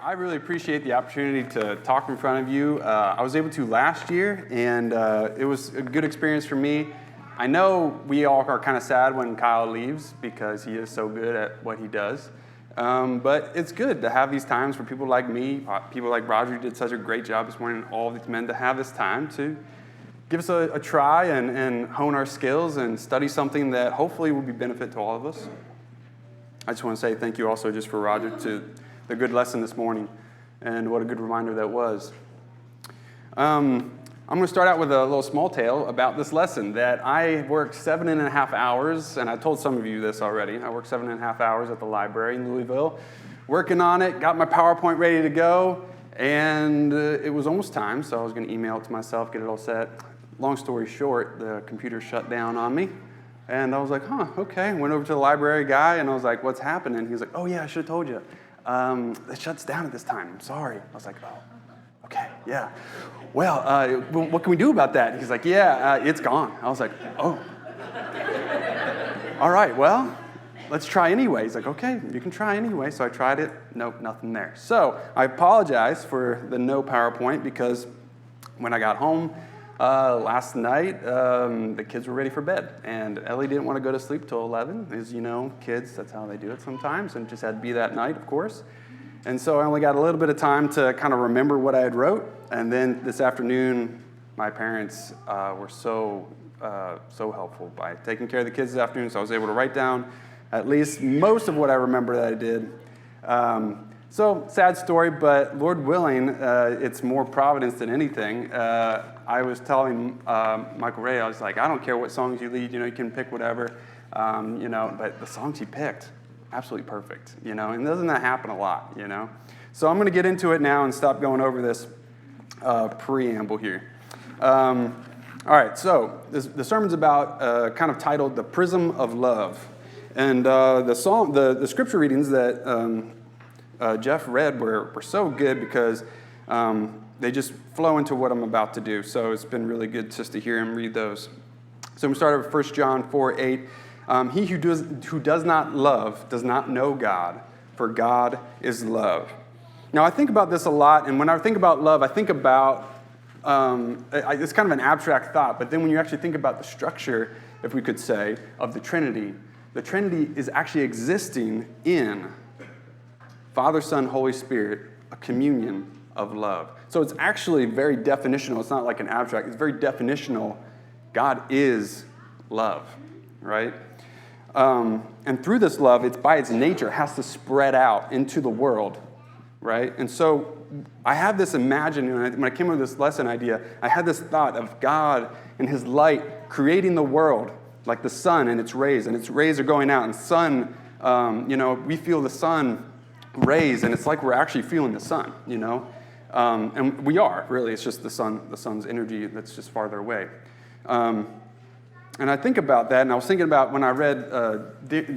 I really appreciate the opportunity to talk in front of you. I was able to last year, and it was a good experience for me. I know we all are kind of sad when Kyle leaves because he is so good at what he does. But it's good to have these times for people like me, people like Roger, who did such a great job this morning, and all of these men to have this time to give us a try and hone our skills and study something that hopefully will be benefit to all of us. I just want to say thank you also just for Roger to the good lesson this morning, and what a good reminder that was. I'm going to start out with a little small tale about this lesson that I worked 7.5 hours, and I told some of you this already. I worked 7.5 hours at the library in Louisville, working on it, got my PowerPoint ready to go, and it was almost time, so I was going to email it to myself, get it all set. Long story short, the computer shut down on me. And I was like, okay. Went over to the library guy, and I was like, what's happening? He was like, oh, yeah, I should have told you. It shuts down at this time. I'm sorry. I was like, oh, okay, yeah. Well, what can we do about that? He's like, yeah, it's gone. I was like, oh. All right, well, let's try anyway. He's like, okay, you can try anyway. So I tried it. Nope, nothing there. So I apologize for the no PowerPoint because when I got home, last night, the kids were ready for bed, and Ellie didn't want to go to sleep till 11. As you know, kids, that's how they do it sometimes, and it just had to be that night, of course. And so I only got a little bit of time to kind of remember what I had wrote, and then this afternoon, my parents were so helpful by taking care of the kids this afternoon, so I was able to write down at least most of what I remember that I did. So, sad story, but Lord willing, it's more providence than anything. I was telling Michael Ray, I was like, I don't care what songs you lead, you can pick whatever, but the songs he picked, absolutely perfect, and doesn't that happen a lot, So I'm going to get into it now and stop going over this preamble here. All right, so the sermon's about, kind of titled, The Prism of Love. And the scripture readings that Jeff read were so good because they just flow into what I'm about to do. So it's been really good just to hear him read those. So I'm going to start with 1 John 4:8. He who does not love does not know God, for God is love. Now I think about this a lot, and when I think about love, I think about, it's kind of an abstract thought, but then when you actually think about the structure, if we could say, of the Trinity is actually existing in Father, Son, Holy Spirit, a communion of love. So it's actually very definitional. It's not like an abstract. It's very definitional. God is love, right? And through this love, it's by its nature, has to spread out into the world, right? And so I have this when I came up with this lesson idea, I had this thought of God and his light creating the world, like the sun and its rays are going out. And sun, we feel the sun rays, and it's like we're actually feeling the sun, and we are, really. It's just the sun's energy that's just farther away. And I think about that, and I was thinking about when I read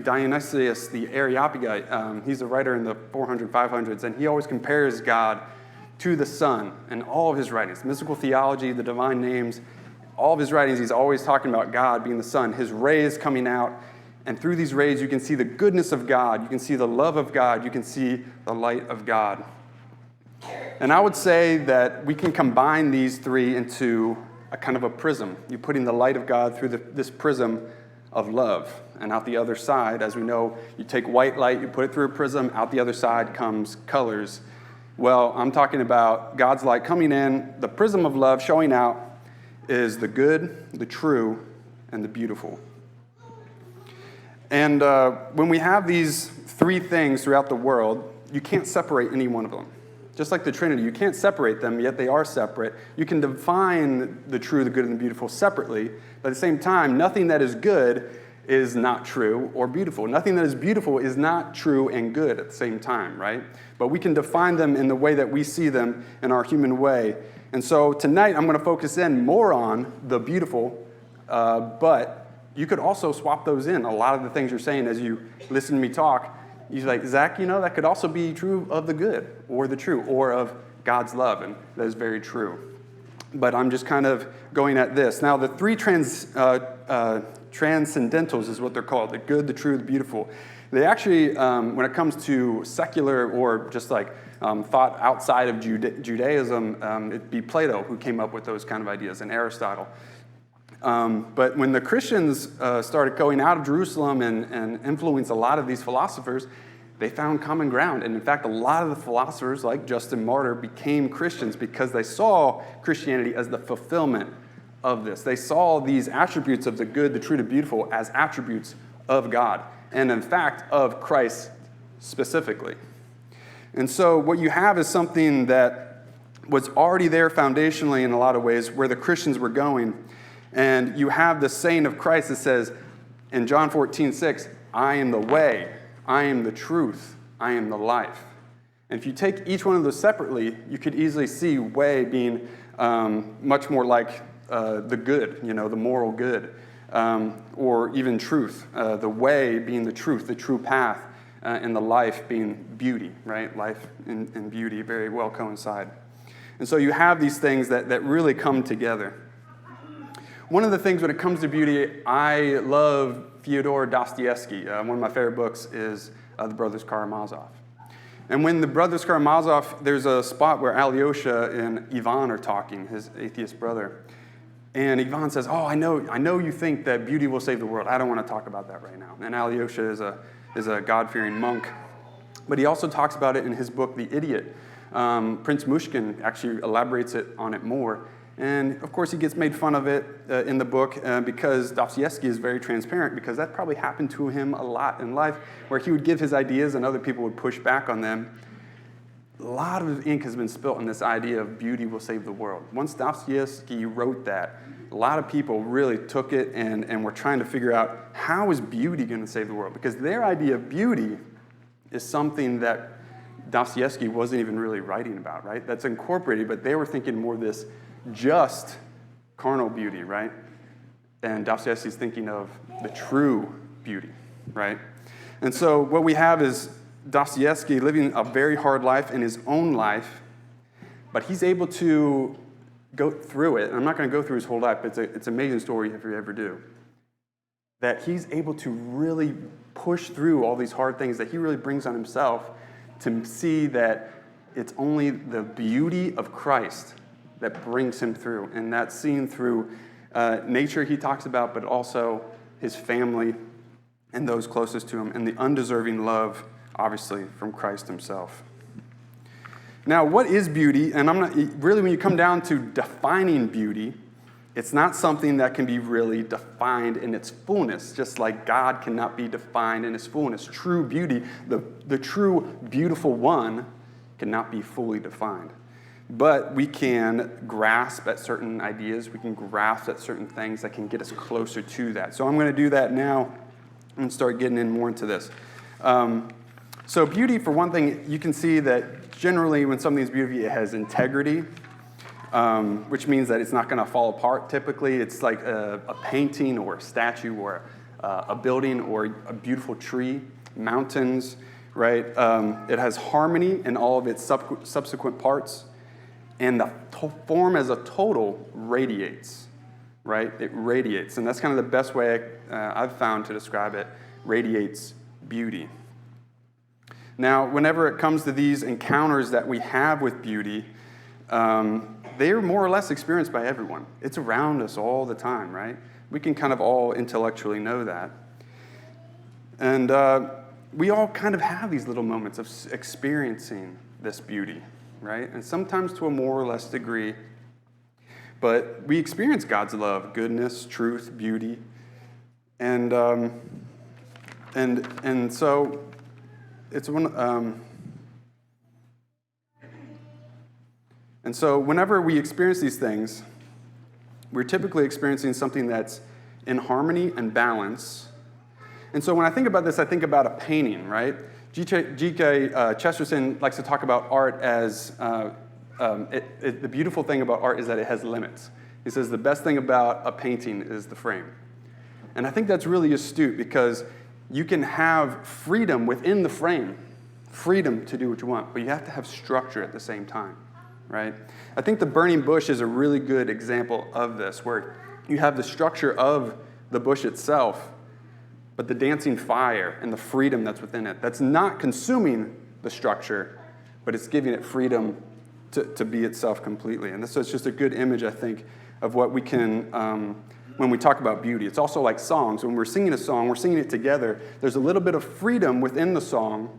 Dionysius the Areopagite. He's a writer in the 400s, 500s, and he always compares God to the sun in all of his writings. Mystical theology, the divine names, all of his writings, he's always talking about God being the sun, his rays coming out. And through these rays, you can see the goodness of God. You can see the love of God. You can see the light of God. And I would say that we can combine these three into a kind of a prism. You're putting the light of God through this prism of love. And out the other side, as we know, you take white light, you put it through a prism. Out the other side comes colors. Well, I'm talking about God's light coming in. The prism of love showing out is the good, the true, and the beautiful. And when we have these three things throughout the world, you can't separate any one of them. Just like the Trinity, you can't separate them, yet they are separate. You can define the true, the good, and the beautiful separately, but at the same time, nothing that is good is not true or beautiful. Nothing that is beautiful is not true and good at the same time, right? But we can define them in the way that we see them in our human way. And so tonight, I'm going to focus in more on the beautiful, but you could also swap those in. A lot of the things you're saying as you listen to me talk, you're like, Zach, that could also be true of the good or the true or of God's love, and that is very true. but I'm just kind of going at this. Now, the three transcendentals is what they're called: the good, the true, the beautiful. They actually, when it comes to secular or just like thought outside of Judaism, it'd be Plato who came up with those kind of ideas, and Aristotle. But when the Christians started going out of Jerusalem and influenced a lot of these philosophers, they found common ground. And in fact, a lot of the philosophers, like Justin Martyr, became Christians because they saw Christianity as the fulfillment of this. They saw these attributes of the good, the true, the beautiful as attributes of God, and in fact, of Christ specifically. And so what you have is something that was already there foundationally in a lot of ways where the Christians were going. And you have the saying of Christ that says in John 14:6, I am the way, I am the truth, I am the life. And if you take each one of those separately, you could easily see way being much more like the good, the moral good, or even truth. The way being the truth, the true path, and the life being beauty, right? Life and beauty very well coincide. And so you have these things that really come together. One of the things when it comes to beauty, I love Fyodor Dostoevsky. One of my favorite books is The Brothers Karamazov. And when the Brothers Karamazov, there's a spot where Alyosha and Ivan are talking, his atheist brother. And Ivan says, I know you think that beauty will save the world. I don't want to talk about that right now. And Alyosha is a God-fearing monk. But he also talks about it in his book, The Idiot. Prince Mushkin actually elaborates on it more. And, of course, he gets made fun of it in the book because Dostoevsky is very transparent, because that probably happened to him a lot in life, where he would give his ideas and other people would push back on them. A lot of ink has been spilt on this idea of beauty will save the world. Once Dostoevsky wrote that, a lot of people really took it and were trying to figure out, how is beauty going to save the world? Because their idea of beauty is something that Dostoevsky wasn't even really writing about, right? That's incorporated, but they were thinking more this just carnal beauty, right? And Dostoevsky's thinking of the true beauty, right? And so what we have is Dostoevsky living a very hard life in his own life, but he's able to go through it. And I'm not going to go through his whole life, but it's an amazing story if you ever do. That he's able to really push through all these hard things that he really brings on himself to see that it's only the beauty of Christ that brings him through. And that's seen through nature he talks about, but also his family and those closest to him, and the undeserving love, obviously, from Christ himself. Now, what is beauty? And really, when you come down to defining beauty, it's not something that can be really defined in its fullness, just like God cannot be defined in its fullness. True beauty, the true beautiful one, cannot be fully defined. But we can grasp at certain ideas, we can grasp at certain things that can get us closer to that. So I'm going to do that now and start getting in more into this. So beauty, for one thing, you can see that generally when something's beautiful, it has integrity, which means that it's not going to fall apart typically. It's like a painting or a statue or a building or a beautiful tree, mountains, right? It has harmony in all of its subsequent parts. And the form as a total radiates, right? It radiates. And that's kind of the best way I've found to describe it, radiates beauty. Now, whenever it comes to these encounters that we have with beauty, they are more or less experienced by everyone. It's around us all the time, right? We can kind of all intellectually know that. And we all kind of have these little moments of experiencing this beauty, right? And sometimes to a more or less degree. But we experience God's love, goodness, truth, beauty. And so it's and so whenever we experience these things, we're typically experiencing something that's in harmony and balance. And so when I think about this, I think about a painting, right? G.K. Chesterton likes to talk about art as, the beautiful thing about art is that it has limits. He says the best thing about a painting is the frame. And I think that's really astute, because you can have freedom within the frame, freedom to do what you want, but you have to have structure at the same time, right? I think the burning bush is a really good example of this, where you have the structure of the bush itself, but the dancing fire and the freedom that's within it, that's not consuming the structure, but it's giving it freedom to be itself completely. And so it's just a good image, I think, of what we can, when we talk about beauty. It's also like songs. When we're singing a song, we're singing it together. There's a little bit of freedom within the song.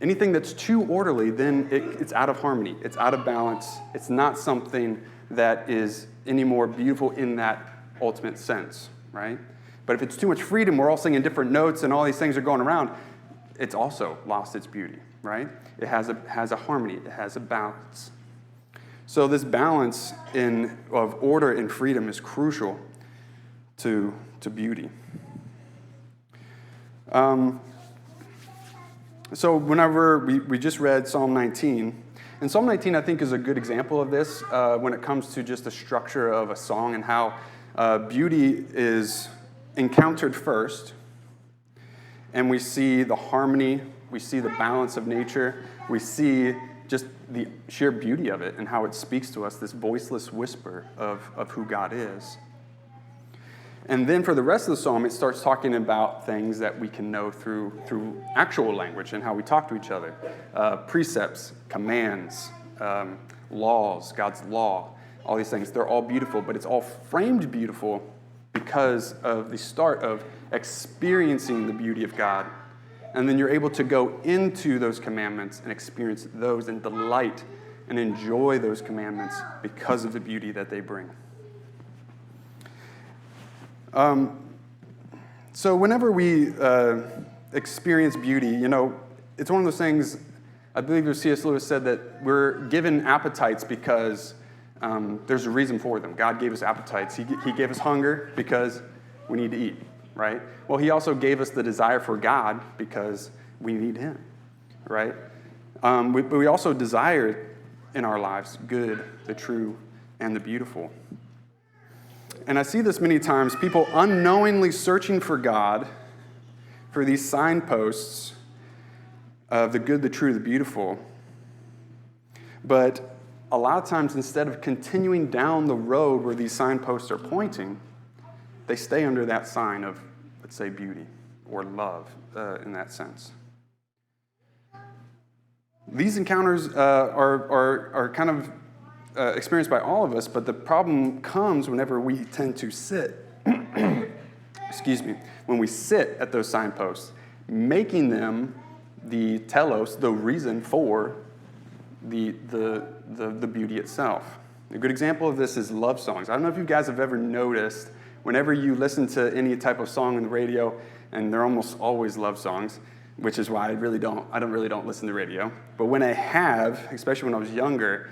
Anything that's too orderly, then it's out of harmony. It's out of balance. It's not something that is any more beautiful in that ultimate sense, right? But if it's too much freedom, we're all singing different notes and all these things are going around, it's also lost its beauty, right? It has a harmony. It has a balance. So this balance of order and freedom is crucial to beauty. So whenever we just read Psalm 19, and Psalm 19 I think is a good example of this when it comes to just the structure of a song and how beauty is encountered first, and we see the harmony, we see the balance of nature, we see just the sheer beauty of it and how it speaks to us, this voiceless whisper of who God is. And then for the rest of the psalm, it starts talking about things that we can know through actual language and how we talk to each other. Precepts, commands, laws, God's law, all these things. They're all beautiful, but it's all framed beautiful because of the start of experiencing the beauty of God. And then you're able to go into those commandments and experience those and delight and enjoy those commandments because of the beauty that they bring. So whenever we experience beauty, it's one of those things, I believe C.S. Lewis said that we're given appetites because there's a reason for them. God gave us appetites. He gave us hunger because we need to eat, right? Well, he also gave us the desire for God because we need him, right? But we also desire in our lives good, the true, and the beautiful. And I see this many times, people unknowingly searching for God, for these signposts of the good, the true, the beautiful. But a lot of times, instead of continuing down the road where these signposts are pointing, they stay under that sign of, let's say, beauty or love in that sense. These encounters are kind of experienced by all of us, but the problem comes whenever we tend to sit, when we sit at those signposts, making them the telos, the reason for the beauty itself. A good example of this is love songs. I don't know if you guys have ever noticed, whenever you listen to any type of song on the radio, and they're almost always love songs, which is why I don't listen to radio. But when I have, especially when I was younger,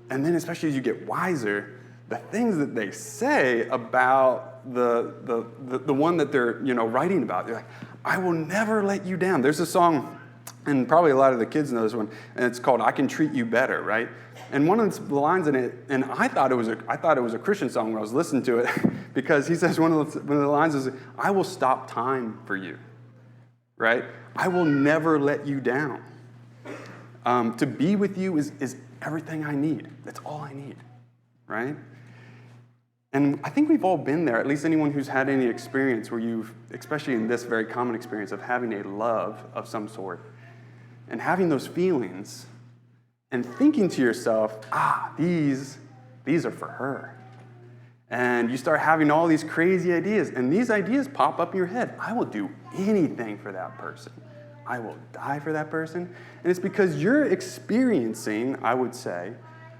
and then especially as you get wiser, the things that they say about the one that they're writing about, they're like, I will never let you down. There's a song, and probably a lot of the kids know this one, and it's called I Can Treat You Better, right? And one of the lines in it, and I thought it was a Christian song when I was listening to it, because he says one of the lines is, I will stop time for you, right? I will never let you down. To be with you is everything I need. That's all I need, right? And I think we've all been there, at least anyone who's had any experience where you've, especially in this very common experience of having a love of some sort, and having those feelings, and thinking to yourself, these are for her. And you start having all these crazy ideas, and these ideas pop up in your head. I will do anything for that person. I will die for that person. And it's because you're experiencing, I would say,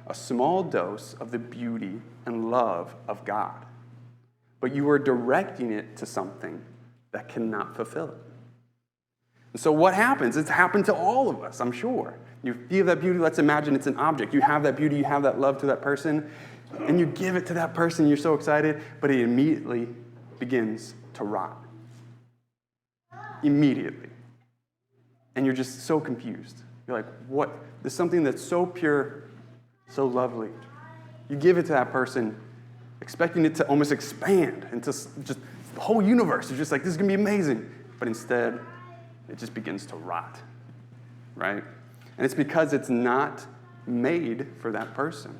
a small dose of the beauty and love of God. But you are directing it to something that cannot fulfill it. And so what happens? It's happened to all of us, I'm sure. You feel that beauty, let's imagine it's an object. You have that beauty, you have that love to that person, and you give it to that person, you're so excited, but it immediately begins to rot. Immediately. And you're just so confused. You're like, what? There's something that's so pure, so lovely. You give it to that person, expecting it to almost expand into just the whole universe. You're just like, this is going to be amazing. But instead, it just begins to rot, right? And it's because it's not made for that person.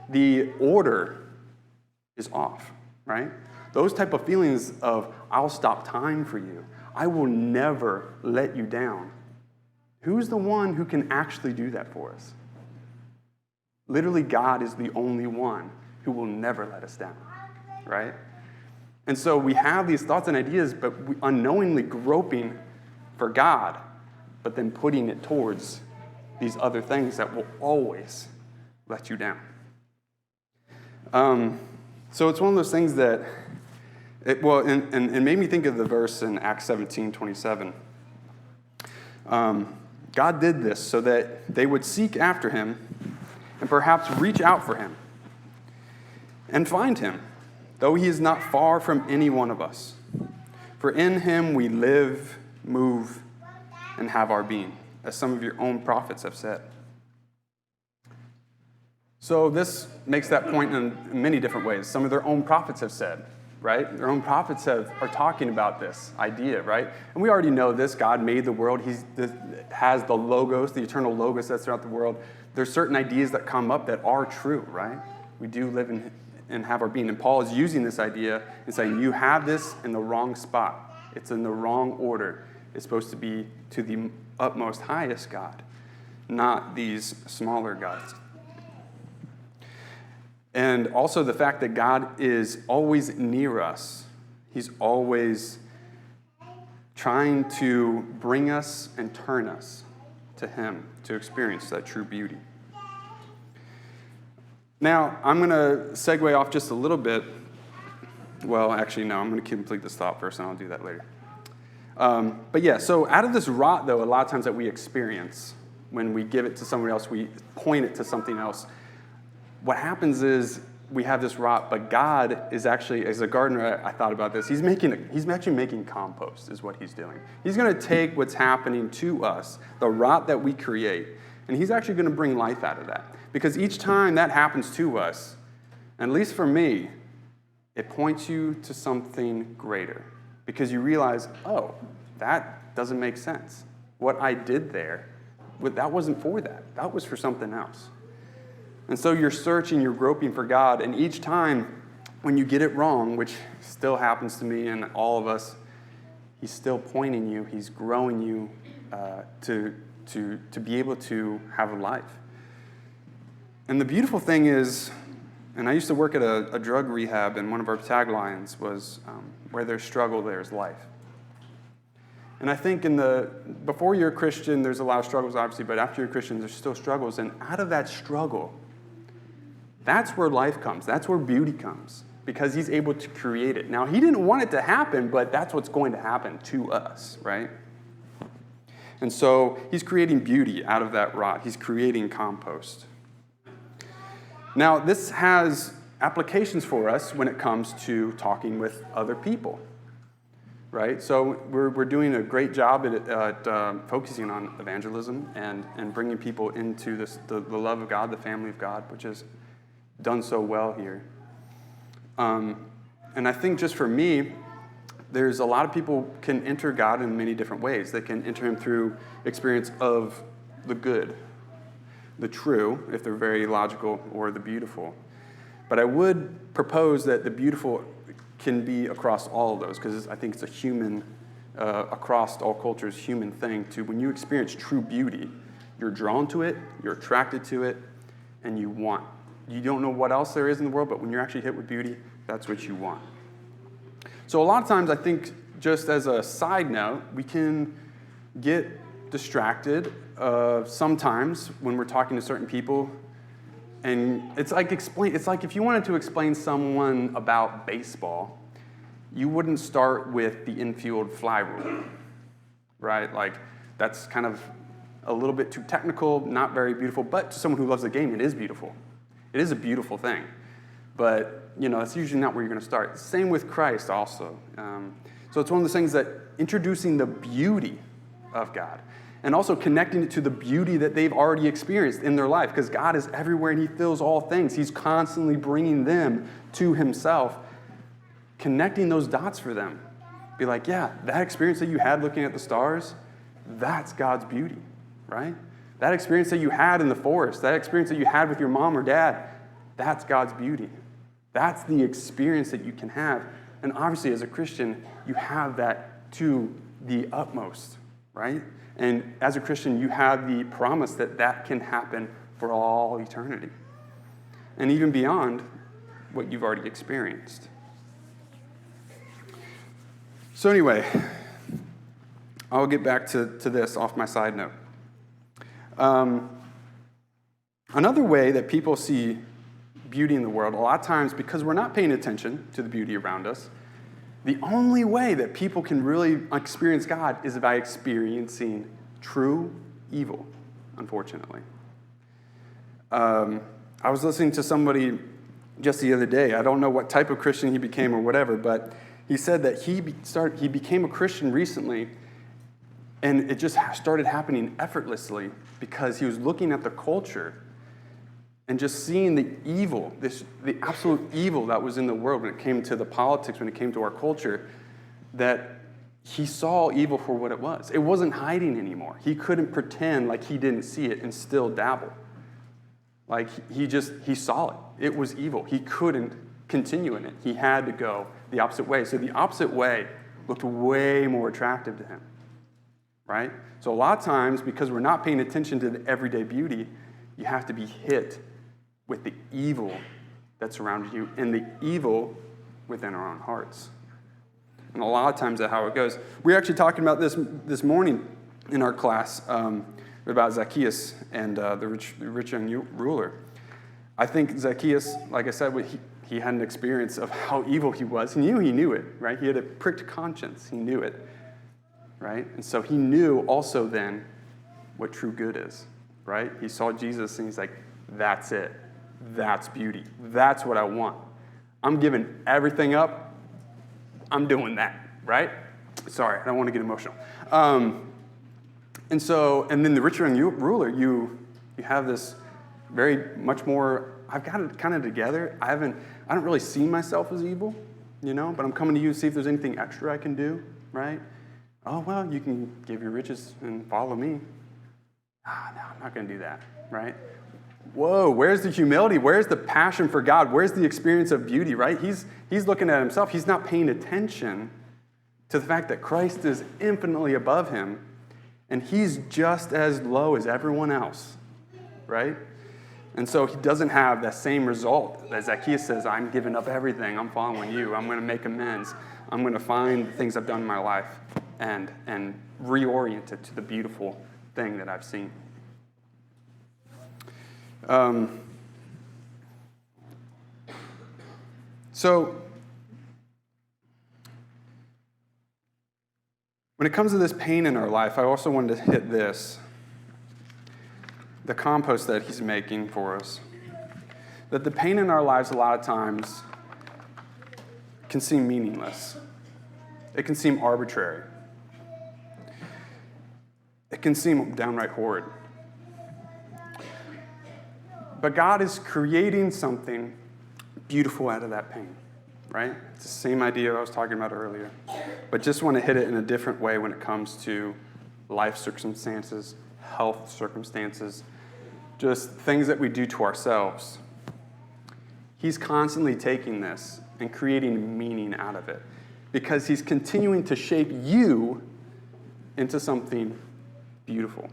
The order is off, right? Those type of feelings of, I'll stop time for you. I will never let you down. Who's the one who can actually do that for us? Literally, God is the only one who will never let us down, right? And so we have these thoughts and ideas, but we unknowingly groping for God, but then putting it towards these other things that will always let you down. So it's one of those things that, it made me think of the verse in Acts 17:27. God did this so that they would seek after him and perhaps reach out for him and find him, though he is not far from any one of us. For in him we live, move, and have our being, as some of your own prophets have said. So this makes that point in many different ways. Some of their own prophets have said, right? Their own prophets are talking about this idea, right? And we already know this. God made the world. He has the logos, the eternal logos that's throughout the world. There's certain ideas that come up that are true, right? We do live and have our being. And Paul is using this idea and saying, you have this in the wrong spot. It's in the wrong order. It's supposed to be to the utmost highest God, not these smaller gods. And also the fact that God is always near us. He's always trying to bring us and turn us to him to experience that true beauty. Now, I'm going to segue off just a little bit. Well, actually, no, I'm going to complete this thought first, and I'll do that later. But yeah, so out of this rot, though, a lot of times that we experience, when we give it to someone else, we point it to something else, what happens is we have this rot, but God is actually, as a gardener, I thought about this, he's actually making compost is what he's doing. He's going to take what's happening to us, the rot that we create, and he's actually going to bring life out of that. Because each time that happens to us, at least for me, it points you to something greater. Because you realize, oh, that doesn't make sense. What I did there, that wasn't for that. That was for something else. And so you're searching, you're groping for God, and each time when you get it wrong, which still happens to me and all of us, he's still pointing you, he's growing you to be able to have a life. And the beautiful thing is, and I used to work at a drug rehab, and one of our taglines was, where there's struggle, there's life. And I think before you're a Christian, there's a lot of struggles, obviously, but after you're a Christian, there's still struggles. And out of that struggle, that's where life comes. That's where beauty comes, because he's able to create it. Now, he didn't want it to happen, but that's what's going to happen to us, right? And so he's creating beauty out of that rot. He's creating compost. Now, this has applications for us when it comes to talking with other people, right? So we're doing a great job at focusing on evangelism and bringing people into the love of God, the family of God, which is done so well here. And I think just for me, there's a lot of people can enter God in many different ways. They can enter him through experience of the good, the true, if they're very logical, or the beautiful. But I would propose that the beautiful can be across all of those, because I think it's a human, across all cultures, human thing to, when you experience true beauty, you're drawn to it, you're attracted to it, and you don't know what else there is in the world, but when you're actually hit with beauty, that's what you want. So a lot of times, I think, just as a side note, we can get distracted sometimes when we're talking to certain people. And it's like if you wanted to explain someone about baseball, you wouldn't start with the infield fly rule, right? Like, that's kind of a little bit too technical, not very beautiful, but to someone who loves the game, it is beautiful. It is a beautiful thing. But, that's usually not where you're going to start. Same with Christ also. So it's one of those things that introducing the beauty of God and also connecting it to the beauty that they've already experienced in their life, because God is everywhere and he fills all things. He's constantly bringing them to himself, connecting those dots for them. Be like, yeah, that experience that you had looking at the stars, that's God's beauty, right? That experience that you had in the forest, that experience that you had with your mom or dad, that's God's beauty. That's the experience that you can have. And obviously, as a Christian, you have that to the utmost, right? And as a Christian, you have the promise that that can happen for all eternity. And even beyond what you've already experienced. So anyway, I'll get back to this off my side note. Another way that people see beauty in the world, a lot of times because we're not paying attention to the beauty around us, the only way that people can really experience God is by experiencing true evil, unfortunately. I was listening to somebody just the other day. I don't know what type of Christian he became or whatever, but he said that he became a Christian recently, and it just started happening effortlessly because he was looking at the culture and just seeing the evil, the absolute evil that was in the world when it came to the politics, when it came to our culture, that he saw evil for what it was. It wasn't hiding anymore. He couldn't pretend like he didn't see it and still dabble. Like he saw it. It was evil. He couldn't continue in it. He had to go the opposite way. So the opposite way looked way more attractive to him, right? So a lot of times, because we're not paying attention to the everyday beauty, you have to be hit with the evil that's around you and the evil within our own hearts. And a lot of times that's how it goes. We were actually talking about this morning in our class about Zacchaeus and the rich young ruler. I think Zacchaeus, like I said, he had an experience of how evil he was. He knew it, right? He had a pricked conscience. He knew it, right? And so he knew also then what true good is, right? He saw Jesus and he's like, that's it. That's beauty. That's what I want. I'm giving everything up. I'm doing that, right? Sorry, I don't want to get emotional. And then the rich young ruler, you have this very much more, I've got it kind of together. I don't really see myself as evil, but I'm coming to you to see if there's anything extra I can do, right? Oh, well, you can give your riches and follow me. No, I'm not going to do that, right? Whoa, where's the humility? Where's the passion for God? Where's the experience of beauty, right? He's looking at himself. He's not paying attention to the fact that Christ is infinitely above him, and he's just as low as everyone else, right? And so he doesn't have that same result that Zacchaeus says, I'm giving up everything. I'm following you. I'm going to make amends. I'm going to find the things I've done in my life and reorient it to the beautiful thing that I've seen. So when it comes to this pain in our life, I also wanted to hit this. The compost that he's making for us. That the pain in our lives a lot of times can seem meaningless. It can seem arbitrary. It can seem downright horrid. But God is creating something beautiful out of that pain, right? It's the same idea I was talking about earlier. But just want to hit it in a different way when it comes to life circumstances, health circumstances, just things that we do to ourselves. He's constantly taking this and creating meaning out of it because he's continuing to shape you into something beautiful,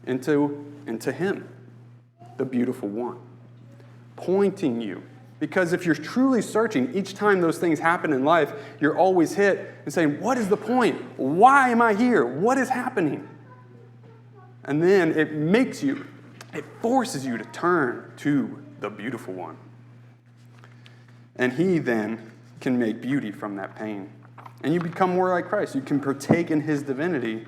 into him, the beautiful one, pointing you. Because if you're truly searching, each time those things happen in life, you're always hit and saying, what is the point? Why am I here? What is happening? And then it forces you to turn to the beautiful one. And he then can make beauty from that pain. And you become more like Christ. You can partake in his divinity.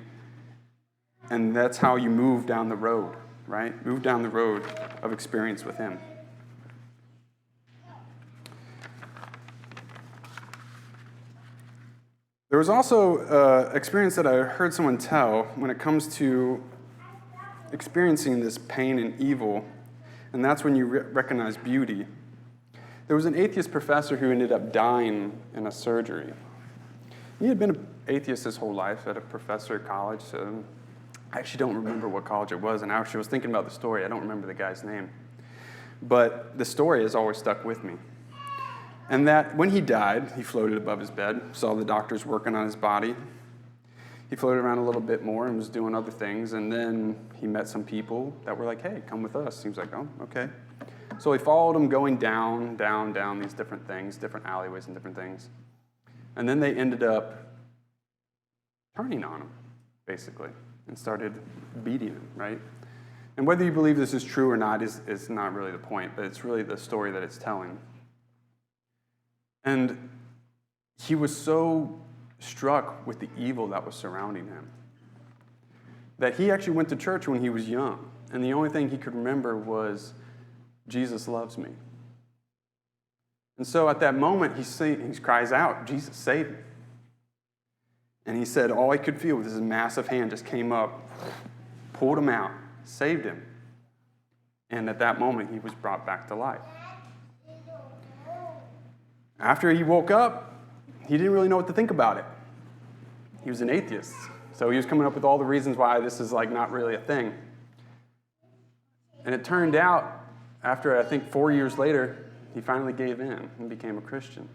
And that's how you move down the road, right? Move down the road of experience with him. There was also experience that I heard someone tell when it comes to experiencing this pain and evil, and that's when you recognize beauty. There was an atheist professor who ended up dying in a surgery. He had been an atheist his whole life, at a professor at college, I actually don't remember what college it was, and I actually was thinking about the story. I don't remember the guy's name. But the story has always stuck with me. And that when he died, he floated above his bed, saw the doctors working on his body. He floated around a little bit more and was doing other things, and then he met some people that were like, hey, come with us. He was like, oh, okay. So he followed him going down, down, down these different things, different alleyways and different things. And then they ended up turning on him, basically, and started beating him, right? And whether you believe this is true or not is not really the point, but it's really the story that it's telling. And he was so struck with the evil that was surrounding him that he actually went to church when he was young, and the only thing he could remember was, Jesus loves me. And so at that moment, he cries out, Jesus, save me. And he said all he could feel was his massive hand just came up, pulled him out, saved him. And at that moment, he was brought back to life. After he woke up, he didn't really know what to think about it. He was an atheist. So he was coming up with all the reasons why this is like not really a thing. And it turned out, after I think 4 years later, he finally gave in and became a Christian.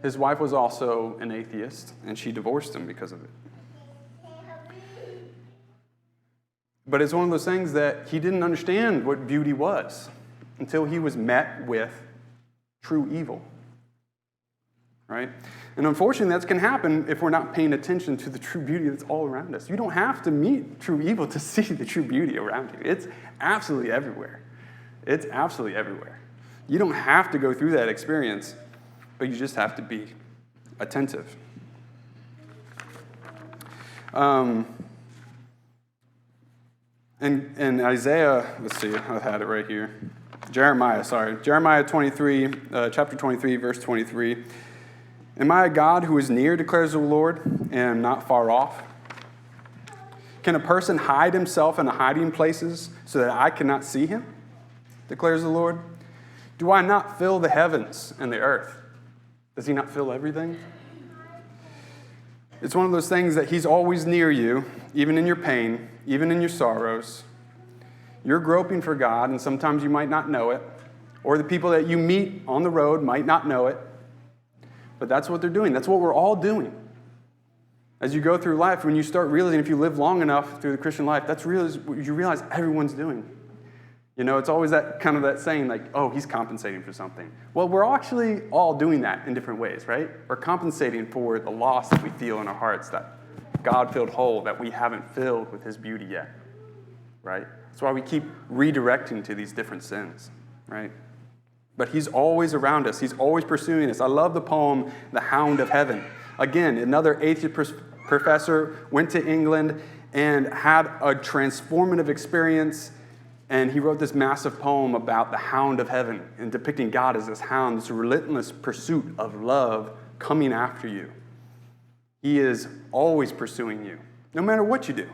His wife was also an atheist, and she divorced him because of it. But it's one of those things that he didn't understand what beauty was until he was met with true evil. Right? And unfortunately, that can happen if we're not paying attention to the true beauty that's all around us. You don't have to meet true evil to see the true beauty around you. It's absolutely everywhere. It's absolutely everywhere. You don't have to go through that experience, but you just have to be attentive. And Isaiah, let's see, I had it right here. Jeremiah 23, chapter 23, verse 23. Am I a God who is near, declares the Lord, and am not far off? Can a person hide himself in the hiding places so that I cannot see him? Declares the Lord. Do I not fill the heavens and the earth? Does he not fill everything? It's one of those things that he's always near you, even in your pain, even in your sorrows. You're groping for God, and sometimes you might not know it, or the people that you meet on the road might not know it. But that's what they're doing. That's what we're all doing. As you go through life, when you start realizing, if you live long enough through the Christian life, that's what you realize everyone's doing. You know, it's always that kind of that saying like, oh, he's compensating for something. Well, we're actually all doing that in different ways, right? We're compensating for the loss that we feel in our hearts, that God filled hole that we haven't filled with his beauty yet, right? That's why we keep redirecting to these different sins, right? But he's always around us. He's always pursuing us. I love the poem, The Hound of Heaven. Again, another atheist professor went to England and had a transformative experience, and he wrote this massive poem about the hound of heaven and depicting God as this hound, this relentless pursuit of love coming after you. He is always pursuing you, no matter what you do.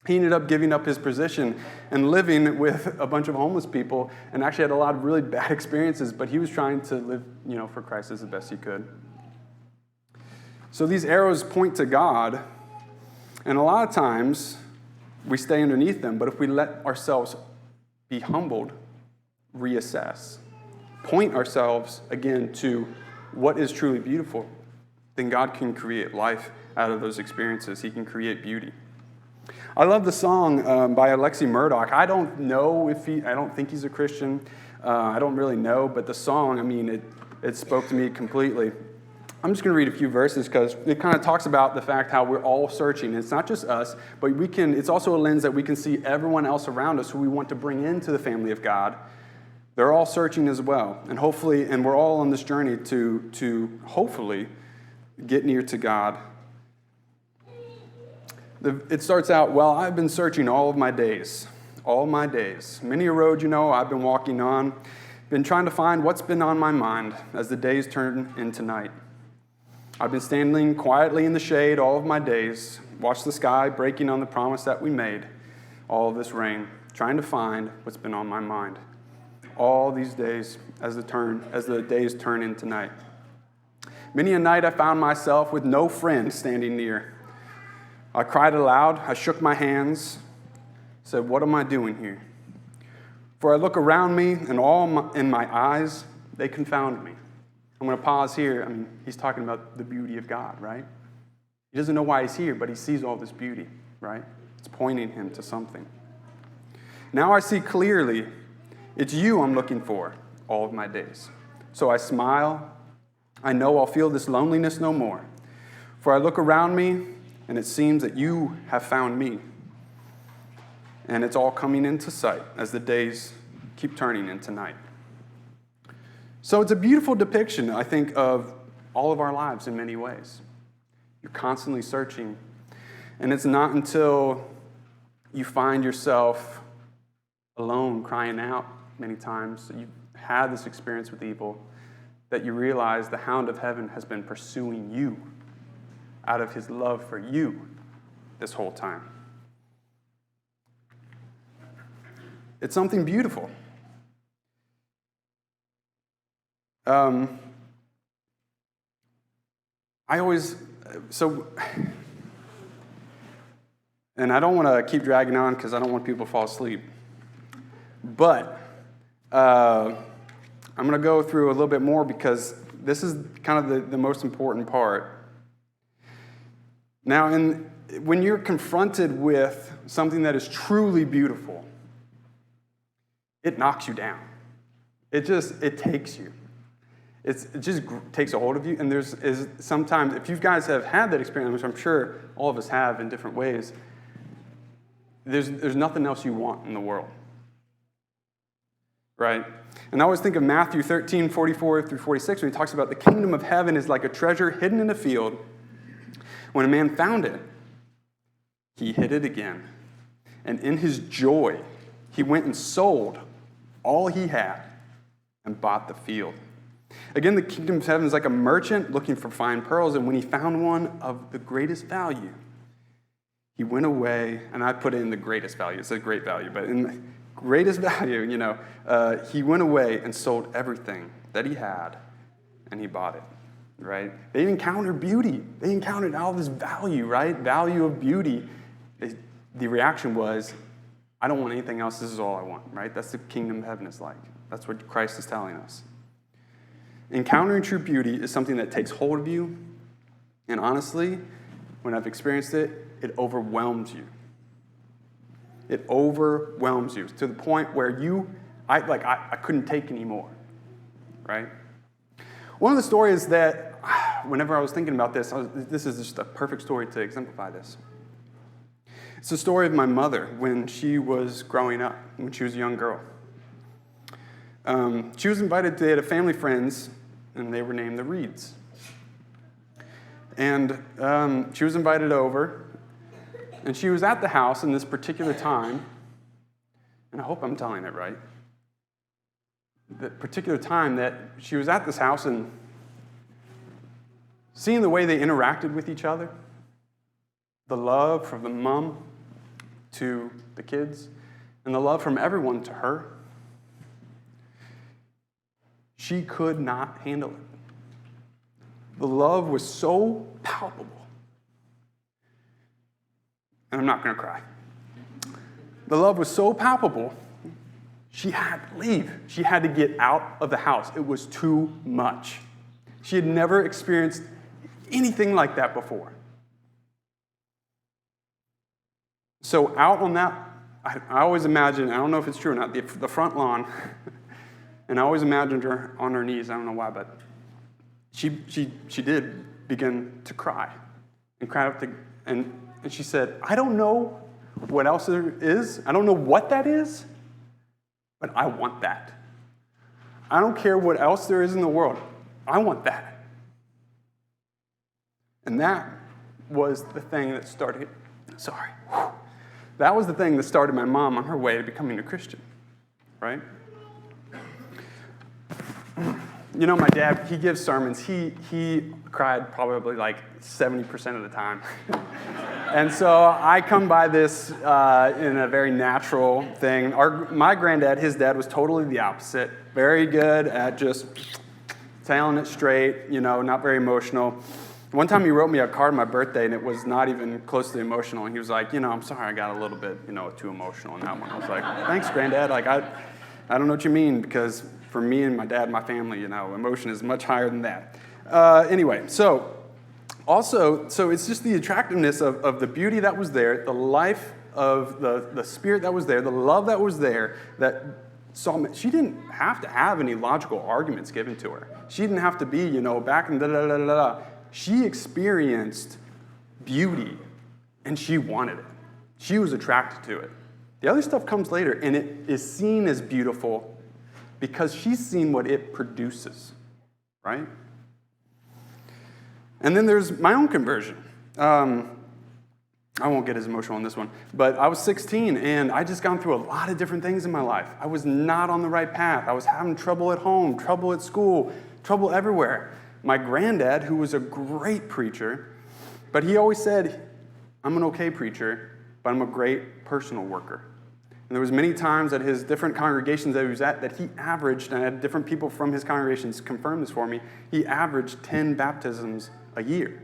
He ended up giving up his position and living with a bunch of homeless people, and actually had a lot of really bad experiences, but he was trying to live, for Christ as the best he could. So these arrows point to God, and a lot of times we stay underneath them, but if we let ourselves be humbled, reassess, point ourselves again to what is truly beautiful, then God can create life out of those experiences. He can create beauty. I love the song by Alexi Murdoch. I don't think he's a Christian. I don't really know, but the song, it spoke to me completely. I'm just going to read a few verses because it kind of talks about the fact how we're all searching. It's not just us, but it's also a lens that we can see everyone else around us who we want to bring into the family of God. They're all searching as well. And we're all on this journey to hopefully get near to God. It starts out, well, I've been searching all my days. Many a road, I've been walking on, been trying to find what's been on my mind as the days turn into night. I've been standing quietly in the shade all of my days, watched the sky breaking on the promise that we made, all of this rain, trying to find what's been on my mind. All these days as the days turn into night. Many a night I found myself with no friend standing near. I cried aloud, I shook my hands, said, what am I doing here? For I look around me, and in my eyes, they confound me. I'm going to pause here. I mean, he's talking about the beauty of God, right? He doesn't know why he's here, but he sees all this beauty, right? It's pointing him to something. Now I see clearly, it's you I'm looking for all of my days. So I smile. I know I'll feel this loneliness no more. For I look around me, and it seems that you have found me. And it's all coming into sight as the days keep turning into night. So it's a beautiful depiction, I think, of all of our lives in many ways. You're constantly searching. And it's not until you find yourself alone, crying out many times, that you've had this experience with evil, that you realize the hound of heaven has been pursuing you out of his love for you this whole time. It's something beautiful. And I don't want to keep dragging on because I don't want people to fall asleep. But I'm going to go through a little bit more because this is kind of the most important part. Now, when you're confronted with something that is truly beautiful, it knocks you down. It takes you. It just takes a hold of you. And there's sometimes, if you guys have had that experience, which I'm sure all of us have in different ways, there's nothing else you want in the world. Right? And I always think of Matthew 13, 44 through 46, when he talks about the kingdom of heaven is like a treasure hidden in a field. When a man found it, he hid it again. And in his joy, he went and sold all he had and bought the field. Again, the kingdom of heaven is like a merchant looking for fine pearls, and when he found one of the greatest value, he went away, and I put it in the greatest value. It says great value, but in the greatest value, he went away and sold everything that he had, and he bought it, right? They encountered beauty. They encountered all this value, right? Value of beauty. The reaction was, I don't want anything else. This is all I want, right? That's the kingdom of heaven is like. That's what Christ is telling us. Encountering true beauty is something that takes hold of you, and honestly, when I've experienced it, it overwhelms you. It overwhelms you to the point where I couldn't take anymore, right? One of the stories that, whenever I was thinking about this, this is just a perfect story to exemplify this. It's the story of my mother when she was growing up, when she was a young girl. She was invited to a family friends, and they were named the Reeds. And she was invited over, and she was at the house in this particular time, and I hope I'm telling it right, the particular time that she was at this house and seeing the way they interacted with each other, the love from the mom to the kids, and the love from everyone to her, she could not handle it. The love was so palpable. And I'm not going to cry. The love was so palpable, she had to leave. She had to get out of the house. It was too much. She had never experienced anything like that before. So out on that, I always imagine, I don't know if it's true or not, the front lawn, and I always imagined her on her knees. I don't know why, but she did begin to cry and cried out and she said, I don't know what else there is. I don't know what that is, but I want that. I don't care what else there is in the world. I want that. And that was the thing that started, that was the thing that started my mom on her way to becoming a Christian, right? My dad, he gives sermons. He cried probably like 70% of the time. And so I come by this in a very natural thing. My granddad, his dad, was totally the opposite. Very good at just telling it straight, not very emotional. One time he wrote me a card on my birthday, and it was not even closely emotional. And he was like, I'm sorry I got a little bit, too emotional in that one. I was like, thanks, Granddad. Like, I don't know what you mean, because for me and my dad and my family, emotion is much higher than that. Anyway, so it's just the attractiveness of the beauty that was there, the life of the spirit that was there, the love that was there, that saw me. She didn't have to have any logical arguments given to her. She didn't have to be, back and da-da-da-da-da. She experienced beauty, and she wanted it. She was attracted to it. The other stuff comes later, and it is seen as beautiful because she's seen what it produces, right? And then there's my own conversion. I won't get as emotional on this one, but I was 16, and I just gone through a lot of different things in my life. I was not on the right path. I was having trouble at home, trouble at school, trouble everywhere. My granddad, who was a great preacher, but he always said, I'm an okay preacher, but I'm a great personal worker. And there was many times at his different congregations that he was at that he averaged, and I had different people from his congregations confirm this for me, he averaged 10 baptisms a year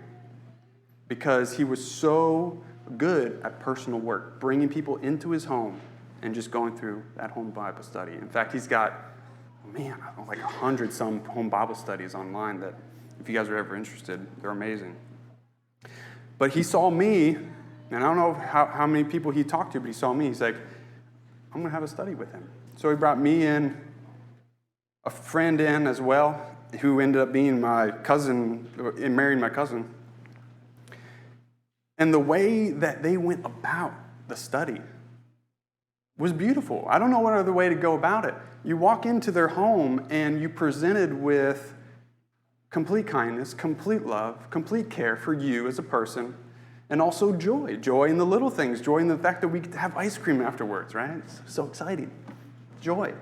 because he was so good at personal work, bringing people into his home and just going through that home Bible study. In fact, he's got, like 100-some home Bible studies online that, if you guys are ever interested, they're amazing. But he saw me, and I don't know how many people he talked to, but he saw me. He's like, I'm going to have a study with him. So he brought me in, a friend in as well, who ended up being my cousin, and marrying my cousin. And the way that they went about the study was beautiful. I don't know what other way to go about it. You walk into their home and you presented with complete kindness, complete love, complete care for you as a person, and also joy. Joy in the little things. Joy in the fact that we get to have ice cream afterwards, right? It's so exciting. Joy.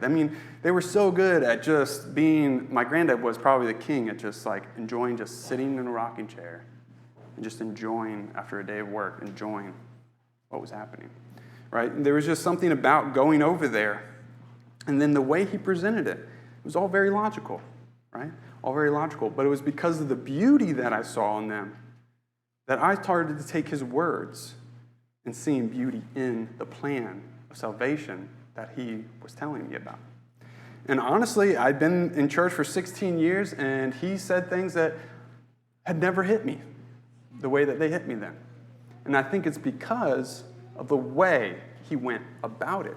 They were so good at just being, my granddad was probably the king at just like enjoying just sitting in a rocking chair and just enjoying after a day of work, enjoying what was happening, right? And there was just something about going over there. And then the way he presented it was all very logical, right? All very logical. But it was because of the beauty that I saw in them that I started to take his words and seeing beauty in the plan of salvation that he was telling me about. And honestly, I'd been in church for 16 years, and he said things that had never hit me the way that they hit me then. And I think it's because of the way he went about it.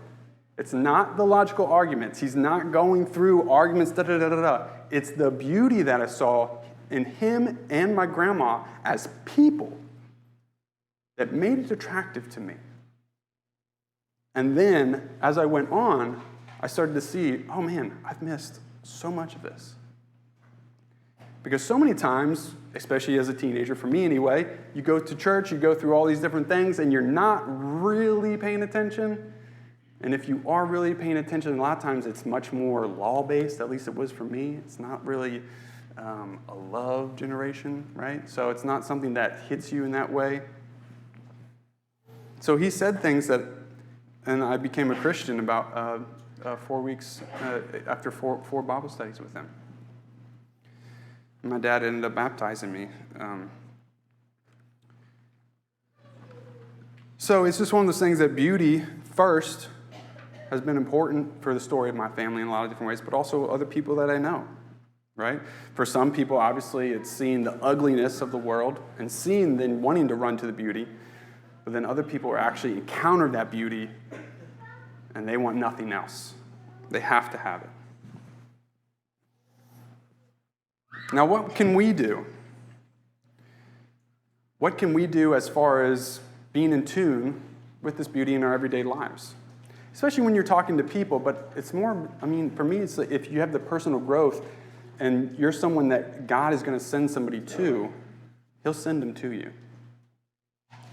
It's not the logical arguments. He's not going through arguments, da-da-da-da-da. It's the beauty that I saw in him and my grandma as people that made it attractive to me. And then, as I went on, I started to see, oh man, I've missed so much of this. Because so many times, especially as a teenager, for me anyway, you go to church, you go through all these different things, and you're not really paying attention. And if you are really paying attention, a lot of times it's much more law-based, at least it was for me. It's not really a love generation, right? So it's not something that hits you in that way. So he said things that, and I became a Christian about 4 weeks after four Bible studies with him. And my dad ended up baptizing me. So it's just one of those things that beauty, first, has been important for the story of my family in a lot of different ways, but also other people that I know, right? For some people, obviously, it's seeing the ugliness of the world and seeing then wanting to run to the beauty, but then other people are actually encounter that beauty and they want nothing else. They have to have it. Now, what can we do? What can we do as far as being in tune with this beauty in our everyday lives? Especially when you're talking to people, but it's more, for me, it's like if you have the personal growth and you're someone that God is going to send somebody to, he'll send them to you.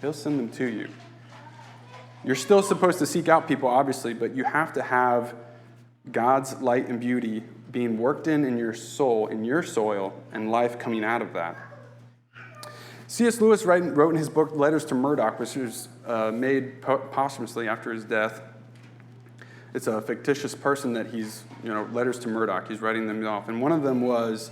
He'll send them to you. You're still supposed to seek out people, obviously, but you have to have God's light and beauty being worked in your soul, in your soil, and life coming out of that. C.S. Lewis wrote in his book, Letters to Murdoch, which was made posthumously after his death. It's a fictitious person that he's, letters to Murdoch. He's writing them off. And one of them was,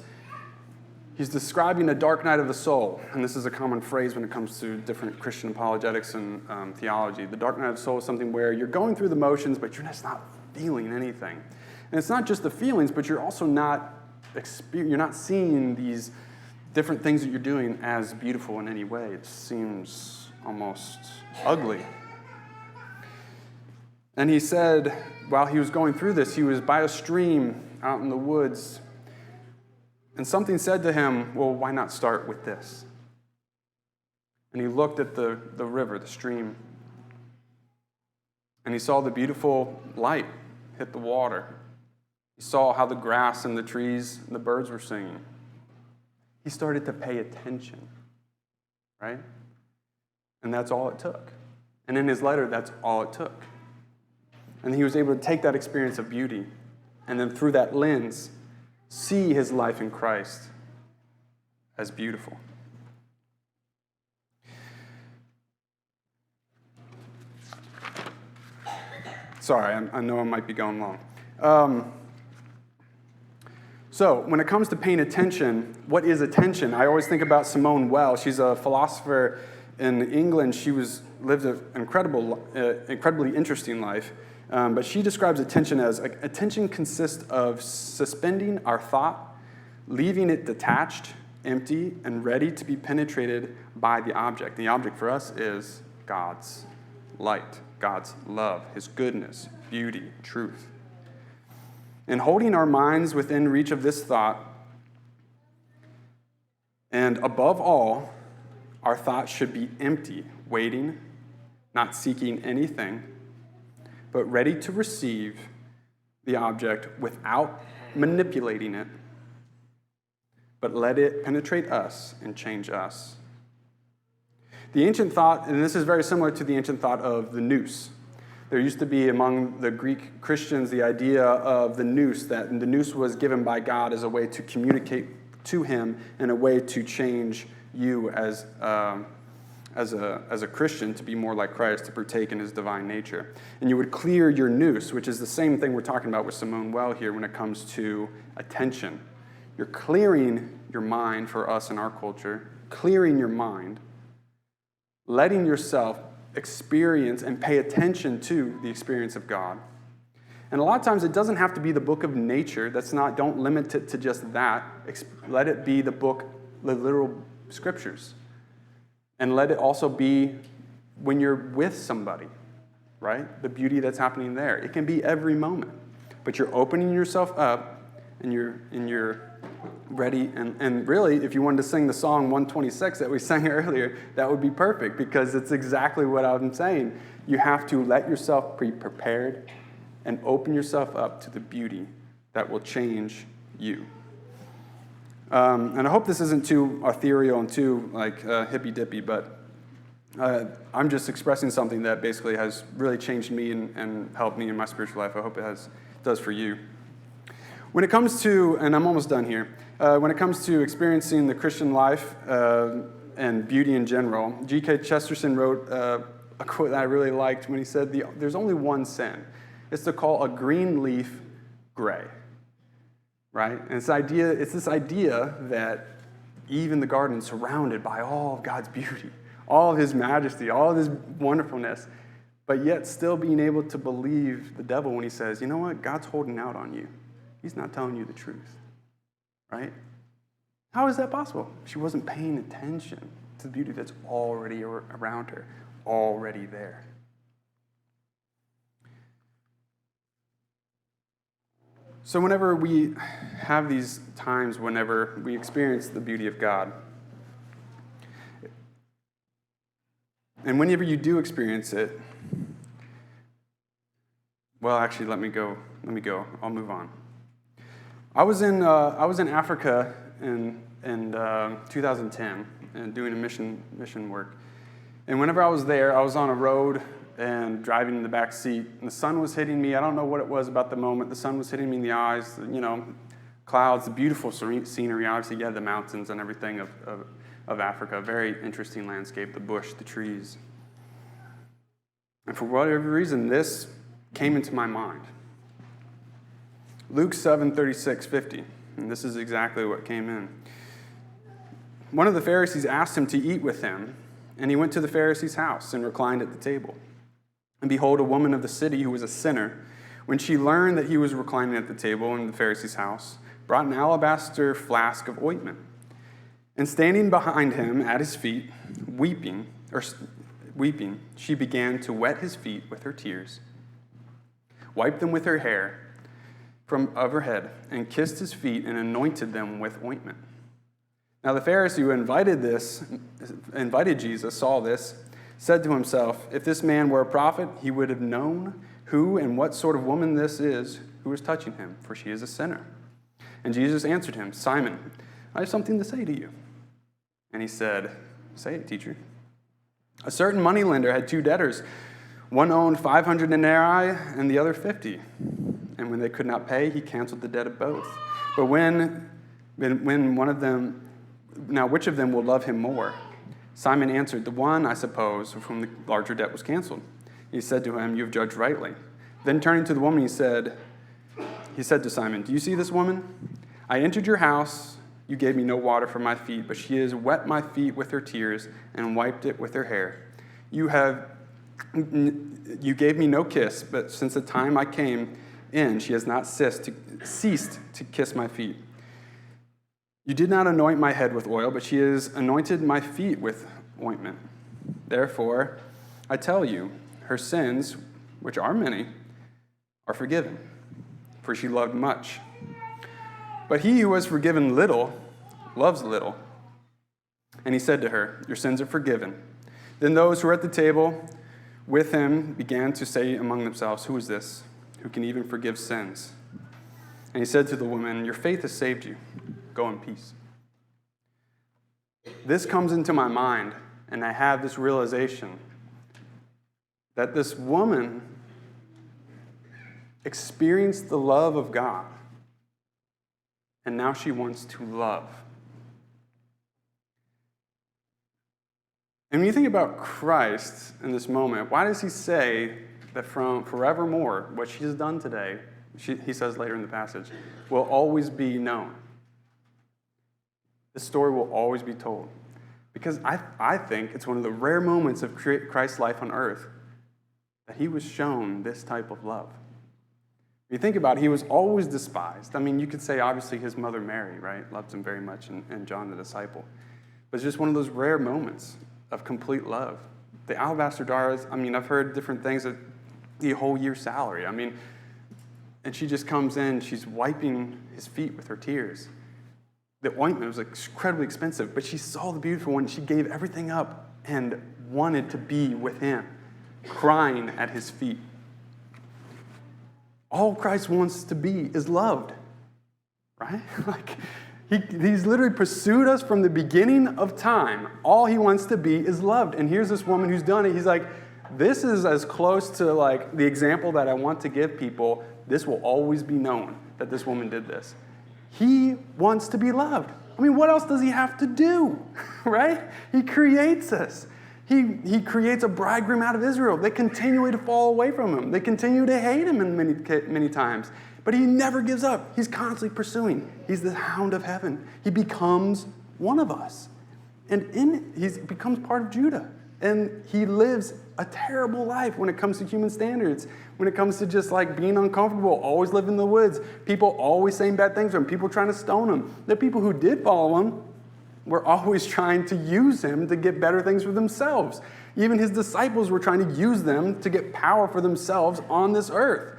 He's describing a dark night of the soul, and this is a common phrase when it comes to different Christian apologetics and theology. The dark night of the soul is something where you're going through the motions, but you're just not feeling anything. And it's not just the feelings, but you're also not seeing these different things that you're doing as beautiful in any way. It seems almost ugly. And he said, while he was going through this, he was by a stream out in the woods, and something said to him, well, why not start with this? And he looked at the river, the stream, and he saw the beautiful light hit the water. He saw how the grass and the trees and the birds were singing. He started to pay attention, right? And that's all it took. And in his letter, that's all it took. And he was able to take that experience of beauty and then through that lens, see his life in Christ as beautiful. Sorry, I know I might be going long. So when it comes to paying attention, what is attention? I always think about Simone Weil. She's a philosopher in England. She lived an incredibly interesting life. But she describes attention as, attention consists of suspending our thought, leaving it detached, empty, and ready to be penetrated by the object. The object for us is God's light, God's love, his goodness, beauty, truth. And holding our minds within reach of this thought, and above all, our thoughts should be empty, waiting, not seeking anything, but ready to receive the object without manipulating it, but let it penetrate us and change us. The ancient thought, and this is very similar to the ancient thought of the nous. There used to be among the Greek Christians the idea of the nous, that the nous was given by God as a way to communicate to him and a way to change you as a Christian to be more like Christ, to partake in his divine nature. And you would clear your nous, which is the same thing we're talking about with Simone Weil here when it comes to attention. You're clearing your mind for us in our culture, clearing your mind, letting yourself experience and pay attention to the experience of God. And a lot of times it doesn't have to be the book of nature. Don't limit it to just that. Let it be the literal scriptures. And let it also be when you're with somebody, right? The beauty that's happening there. It can be every moment. But you're opening yourself up and you're ready. And really, if you wanted to sing the song 126 that we sang earlier, that would be perfect because it's exactly what I'm saying. You have to let yourself be prepared and open yourself up to the beauty that will change you. And I hope this isn't too ethereal and too hippy-dippy, but I'm just expressing something that basically has really changed me and helped me in my spiritual life. I hope it does for you. When it comes to, and I'm almost done here, when it comes to experiencing the Christian life and beauty in general, G.K. Chesterton wrote a quote that I really liked when he said, there's only one sin. It's to call a green leaf gray. Right? And it's this idea that Eve in the garden is surrounded by all of God's beauty, all of his majesty, all of his wonderfulness, but yet still being able to believe the devil when he says, you know what, God's holding out on you. He's not telling you the truth. Right? How is that possible? She wasn't paying attention to the beauty that's already around her, already there. So whenever we have these times, whenever we experience the beauty of God, and whenever you do experience it, well, actually, let me go. I'll move on. I was in Africa in 2010 and doing a mission work, and whenever I was there, I was on a road and driving in the back seat, and the sun was hitting me. I don't know what it was about the moment. The sun was hitting me in the eyes, clouds, the beautiful scenery. Obviously, you had the mountains and everything of Africa. A very interesting landscape, the bush, the trees. And for whatever reason, this came into my mind. Luke 7:36-50, and this is exactly what came in. One of the Pharisees asked him to eat with him, and he went to the Pharisee's house and reclined at the table. And behold, a woman of the city who was a sinner, when she learned that he was reclining at the table in the Pharisee's house, brought an alabaster flask of ointment. And standing behind him at his feet, weeping, she began to wet his feet with her tears, wiped them with her hair of her head, and kissed his feet and anointed them with ointment. Now the Pharisee who invited Jesus saw this, said to himself, if this man were a prophet, he would have known who and what sort of woman this is who is touching him, for she is a sinner. And Jesus answered him, Simon, I have something to say to you. And he said, say it, teacher. A certain moneylender had 2 debtors. One owed 500 denarii and the other 50. And when they could not pay, he canceled the debt of both. But when one of them, now which of them will love him more? Simon answered, the one, I suppose, of whom the larger debt was canceled. He said to him, you have judged rightly. Then turning to the woman, he said to Simon, do you see this woman? I entered your house. You gave me no water for my feet, but she has wet my feet with her tears and wiped it with her hair. You gave me no kiss, but since the time I came in, she has not ceased to kiss my feet. You did not anoint my head with oil, but she has anointed my feet with ointment. Therefore, I tell you, her sins, which are many, are forgiven, for she loved much. But he who was forgiven little loves little. And he said to her, your sins are forgiven. Then those who were at the table with him began to say among themselves, who is this who can even forgive sins? And he said to the woman, your faith has saved you. Go in peace. This comes into my mind, and I have this realization that this woman experienced the love of God, and now she wants to love. And when you think about Christ in this moment, why does he say that from forevermore, what she has done today, he says later in the passage, will always be known? This story will always be told. Because I think it's one of the rare moments of Christ's life on earth that he was shown this type of love. If you think about it, he was always despised. I mean, you could say, obviously, his mother Mary, right, loved him very much, and John the disciple. But it's just one of those rare moments of complete love. The alabaster jars, I mean, I've heard different things, that the whole year's salary. I mean, and she just comes in, she's wiping his feet with her tears. The ointment was incredibly expensive, but she saw the beautiful one. She gave everything up and wanted to be with him, crying at his feet. All Christ wants to be is loved, right? He's literally pursued us from the beginning of time. All he wants to be is loved. And here's this woman who's done it. He's like, this is as close to like the example that I want to give people. This will always be known that this woman did this. He wants to be loved. I mean, what else does he have to do, right? He creates us. He creates a bridegroom out of Israel. They continue to fall away from him. They continue to hate him in many times. But he never gives up. He's constantly pursuing. He's the hound of heaven. He becomes one of us. And he becomes part of Judah. And he lives a terrible life when it comes to human standards, when it comes to just like being uncomfortable, always living in the woods, people always saying bad things to him, people trying to stone him. The people who did follow him were always trying to use him to get better things for themselves. Even his disciples were trying to use them to get power for themselves on this earth.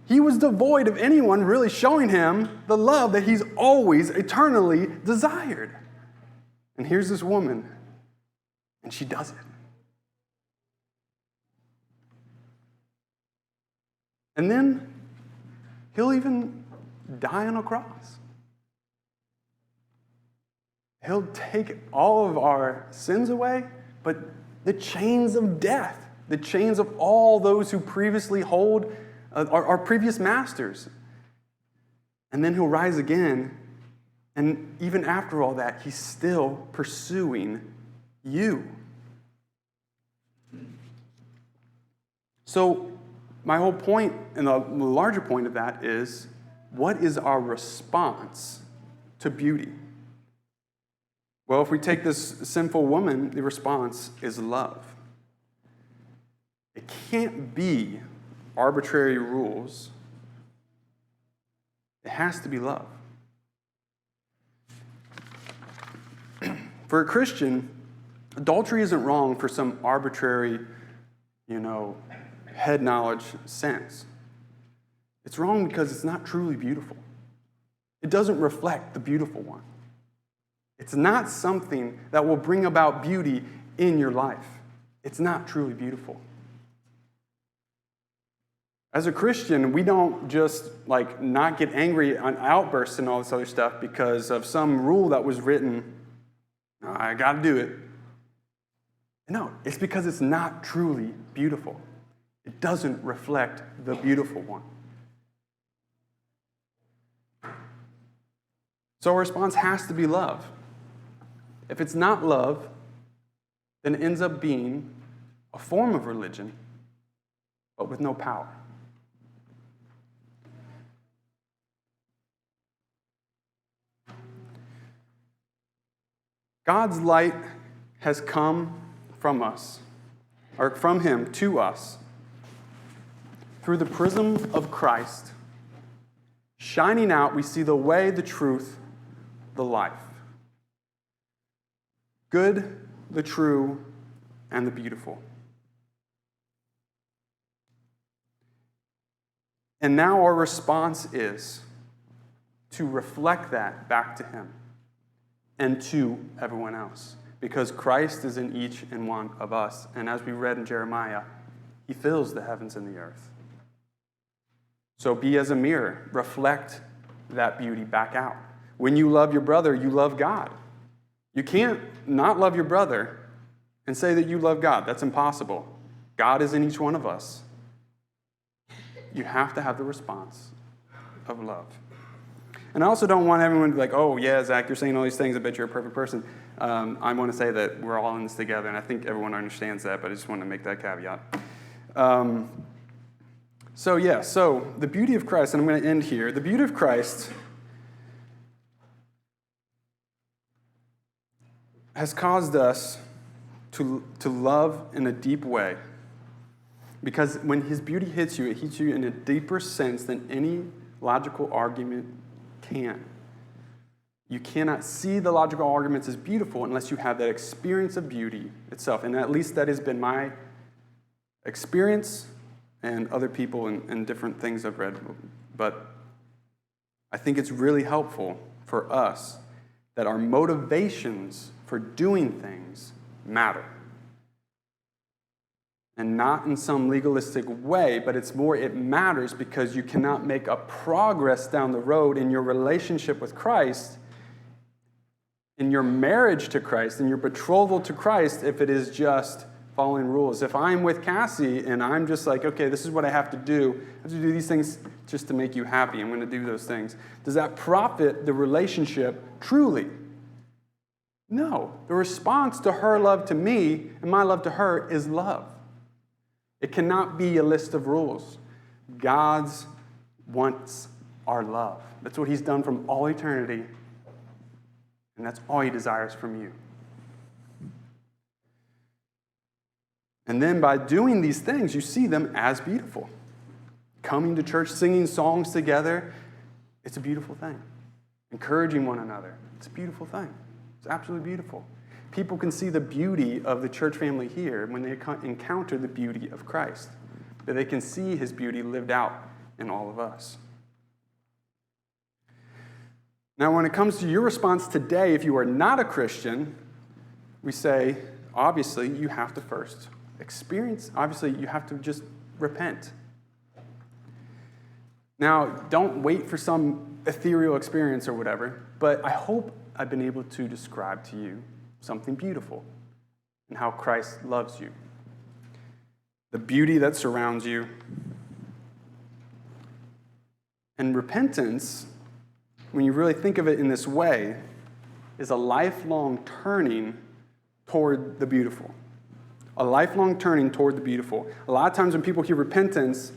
He was devoid of anyone really showing him the love that he's always eternally desired. And here's this woman, and she does it. And then he'll even die on a cross. He'll take all of our sins away, but the chains of death, the chains of all those who previously hold our previous masters. And then he'll rise again, and even after all that, he's still pursuing you. So, my whole point, and the larger point of that is, what is our response to beauty? Well, if we take this sinful woman, the response is love. It can't be arbitrary rules. It has to be love. For a Christian, adultery isn't wrong for some arbitrary, head knowledge sense. It's wrong because it's not truly beautiful. It doesn't reflect the beautiful one. It's not something that will bring about beauty in your life. It's not truly beautiful. As a Christian, we don't just not get angry on outbursts and all this other stuff because of some rule that was written. I got to do it. No, it's because it's not truly beautiful. It doesn't reflect the beautiful one. So our response has to be love. If it's not love, then it ends up being a form of religion, but with no power. God's light has come from us, or from him to us, through the prism of Christ. Shining out, we see the way, the truth, the life. Good, the true, and the beautiful. And now our response is to reflect that back to him and to everyone else, because Christ is in each and one of us. And as we read in Jeremiah, he fills the heavens and the earth. So be as a mirror. Reflect that beauty back out. When you love your brother, you love God. You can't not love your brother and say that you love God. That's impossible. God is in each one of us. You have to have the response of love. And I also don't want everyone to be like, oh, yeah, Zach, you're saying all these things. I bet you're a perfect person. I want to say that we're all in this together, and I think everyone understands that, but I just want to make that caveat. So the beauty of Christ, and I'm going to end here. The beauty of Christ has caused us to love in a deep way. Because when his beauty hits you, it hits you in a deeper sense than any logical argument can. You cannot see the logical arguments as beautiful unless you have that experience of beauty itself. And at least that has been my experience and other people and different things I've read. But I think it's really helpful for us that our motivations for doing things matter. And not in some legalistic way, but it's more, it matters because you cannot make a progress down the road in your relationship with Christ, in your marriage to Christ, in your betrothal to Christ, if it is just following rules. If I'm with Cassie and I'm just like, okay, this is what I have to do. I have to do these things just to make you happy. I'm going to do those things. Does that profit the relationship truly? No. The response to her love to me and my love to her is love. It cannot be a list of rules. God wants our love. That's what he's done from all eternity, and that's all he desires from you. And then by doing these things, you see them as beautiful. Coming to church, singing songs together, it's a beautiful thing. Encouraging one another, it's a beautiful thing. It's absolutely beautiful. People can see the beauty of the church family here when they encounter the beauty of Christ. That they can see his beauty lived out in all of us. Now, when it comes to your response today, if you are not a Christian, we say, obviously, you have to first experience. Obviously, you have to just repent. Now, don't wait for some ethereal experience or whatever, but I hope I've been able to describe to you something beautiful and how Christ loves you. The beauty that surrounds you. And repentance, when you really think of it in this way, is a lifelong turning toward the beautiful. A lifelong turning toward the beautiful. A lot of times when people hear repentance,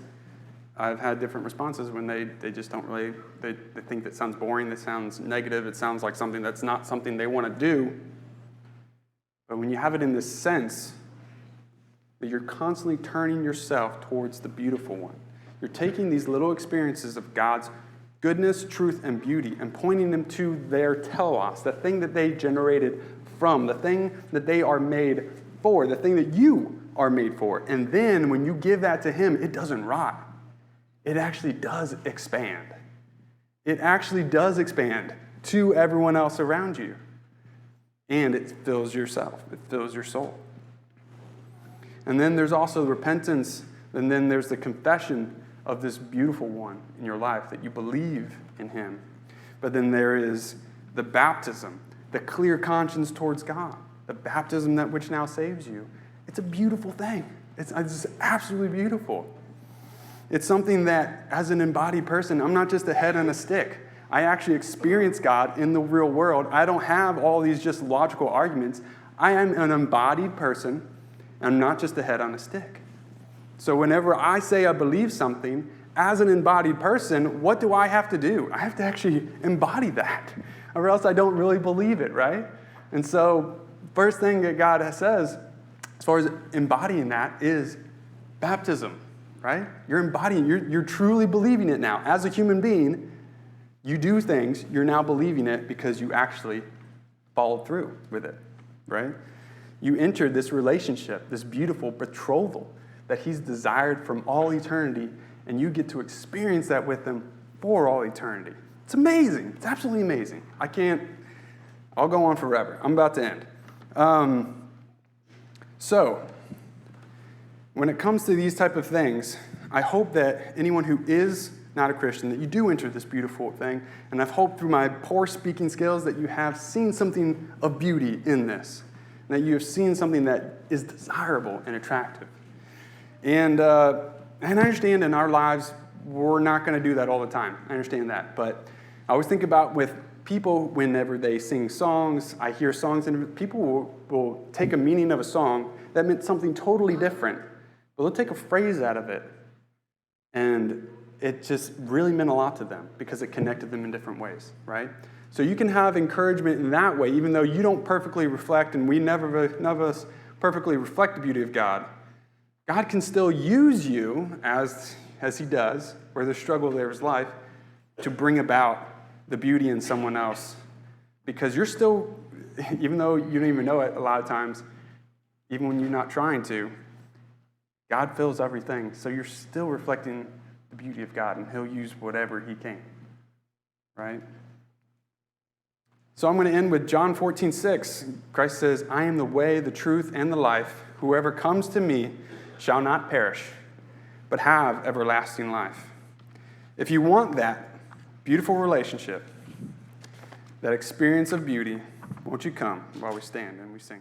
I've had different responses when they just don't really, they think that sounds boring, that sounds negative, it sounds like something that's not something they want to do. But when you have it in this sense that you're constantly turning yourself towards the beautiful one, you're taking these little experiences of God's goodness, truth, and beauty and pointing them to their telos, the thing that they generated from, the thing that they are made for, the thing that you are made for. And then when you give that to him, it doesn't rot. It actually does expand. It actually does expand to everyone else around you. And it fills yourself. It fills your soul. And then there's also repentance, and then there's the confession of this beautiful one in your life, that you believe in him. But then there is the baptism, the clear conscience towards God, the baptism that which now saves you. It's a beautiful thing. It's absolutely beautiful. It's something that, as an embodied person, I'm not just a head on a stick. I actually experience God in the real world. I don't have all these just logical arguments. I am an embodied person. I'm not just a head on a stick. So whenever I say I believe something, as an embodied person, what do I have to do? I have to actually embody that, or else I don't really believe it, right? And so first thing that God says, as far as embodying that, is baptism, right? You're embodying, you're truly believing it now. As a human being, you do things, you're now believing it because you actually followed through with it, right? You entered this relationship, this beautiful betrothal that he's desired from all eternity, and you get to experience that with him for all eternity. It's amazing. It's absolutely amazing. I'll go on forever. I'm about to end. So, when it comes to these type of things, I hope that anyone who is not a Christian, that you do enter this beautiful thing, and I've hoped through my poor speaking skills that you have seen something of beauty in this, and that you have seen something that is desirable and attractive. And I understand in our lives, we're not going to do that all the time. I understand that. But I always think about with people, whenever they sing songs, I hear songs, and people will take a meaning of a song that meant something totally different. But they'll take a phrase out of it, and it just really meant a lot to them because it connected them in different ways, right? So you can have encouragement in that way, even though you don't perfectly reflect, and none of us perfectly reflect the beauty of God. God can still use you, as he does, where there's struggle there's life, to bring about the beauty in someone else. Because you're still, even though you don't even know it a lot of times, even when you're not trying to, God fills everything. So you're still reflecting the beauty of God, and he'll use whatever he can. Right? So I'm going to end with John 14:6. Christ says, I am the way, the truth, and the life. Whoever comes to me shall not perish, but have everlasting life. If you want that beautiful relationship, that experience of beauty, won't you come while we stand and we sing?